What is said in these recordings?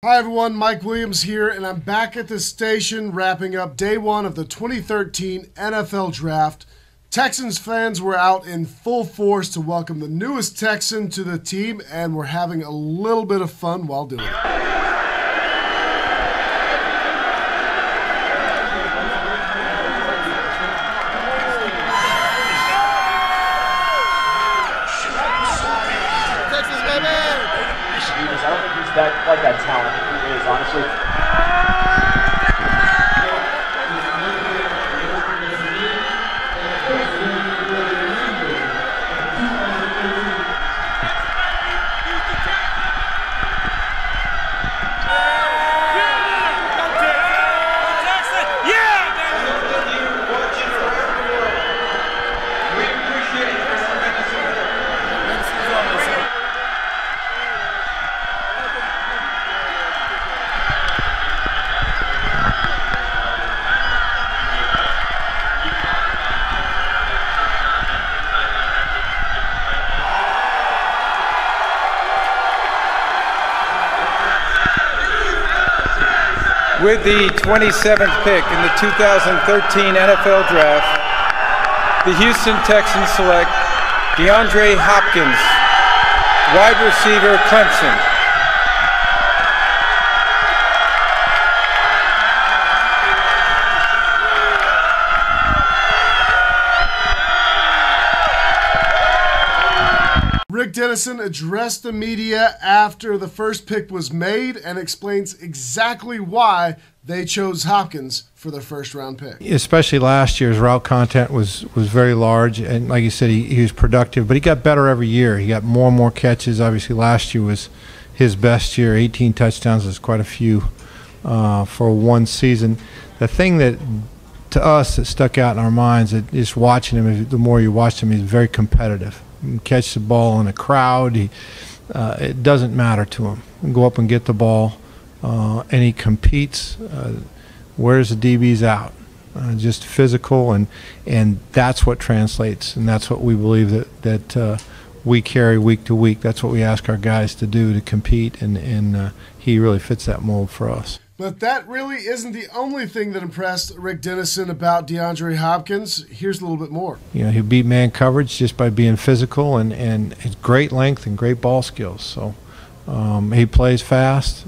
Hi everyone, Mike Williams here, and I'm back at the station wrapping up day one of the 2013 NFL Draft. Texans fans were out in full force to welcome the newest Texan to the team, and we're having a little bit of fun while doing it. I don't think he's quite that talented. He is, honestly. With the 27th pick in the 2013 NFL Draft, the Houston Texans select DeAndre Hopkins, wide receiver, Clemson. Rick Dennison addressed the media after the first pick was made and explains exactly why they chose Hopkins for their first-round pick. Especially last year's route content was very large, and like you said, he was productive, but he got better every year. He got more and more catches. Obviously, last year was his best year. 18 touchdowns is quite a few for one season. The thing that, to us, that stuck out in our minds, that just watching him, the more you watch him, he's very competitive. He can catch the ball in a crowd. It doesn't matter to him. He can go up and get the ball, and he competes. Wears the DBs out. Just physical, and that's what translates, and that's what we believe that we carry week to week. That's what we ask our guys to do, to compete, and he really fits that mold for us. But that really isn't the only thing that impressed Rick Dennison about DeAndre Hopkins. Here's a little bit more. You know, he beat man coverage just by being physical and his great length and great ball skills. So he plays fast,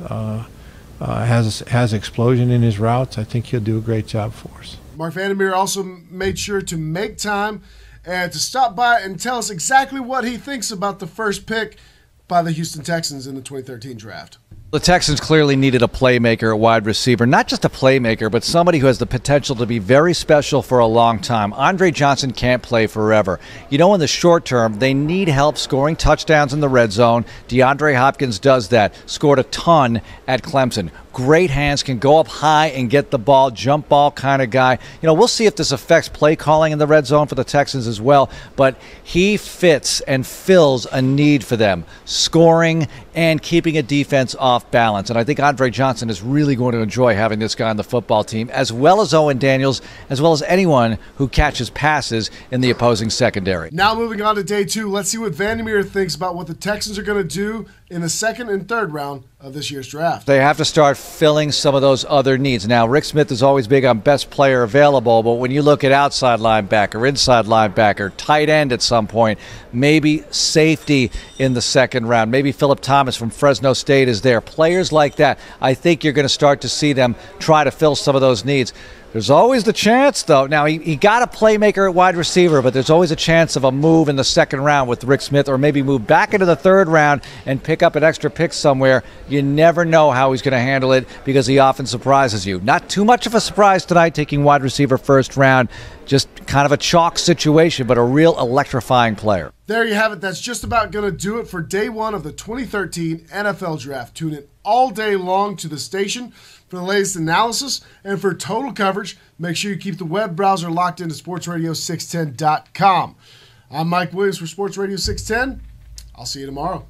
has explosion in his routes. I think he'll do a great job for us. Mark Vandermeer also made sure to make time and to stop by and tell us exactly what he thinks about the first pick by the Houston Texans in the 2013 draft. The Texans clearly needed a playmaker at wide receiver, not just a playmaker, but somebody who has the potential to be very special for a long time. Andre Johnson can't play forever. You know, in the short term, they need help scoring touchdowns in the red zone. DeAndre Hopkins does that, scored a ton at Clemson. Great hands, can go up high and get the ball, jump ball kind of guy. You know, we'll see if this affects play calling in the red zone for the Texans as well, but he fits and fills a need for them, scoring and keeping a defense off balance. And I think Andre Johnson is really going to enjoy having this guy on the football team, as well as Owen Daniels, as well as anyone who catches passes in the opposing secondary. Now moving on to day two, let's see what Vandermeer thinks about what the Texans are going to do in the second and third round of this year's draft. They have to start filling some of those other needs. Now, Rick Smith is always big on best player available, but when you look at outside linebacker, inside linebacker, tight end at some point, maybe safety in the second round, maybe Philip Thomas from Fresno State is there. Players like that, I think you're going to start to see them try to fill some of those needs. There's always the chance, though. Now, he got a playmaker at wide receiver, but there's always a chance of a move in the second round with Rick Smith, or maybe move back into the third round and pick up an extra pick somewhere. You never know how he's going to handle it because he often surprises you. Not too much of a surprise tonight, taking wide receiver first round. Just kind of a chalk situation, but a real electrifying player. There you have it. That's just about going to do it for day one of the 2013 NFL Draft. Tune in all day long to the station for the latest analysis, and for total coverage, make sure you keep the web browser locked into sportsradio610.com. I'm Mike Williams for Sports Radio 610. I'll see you tomorrow.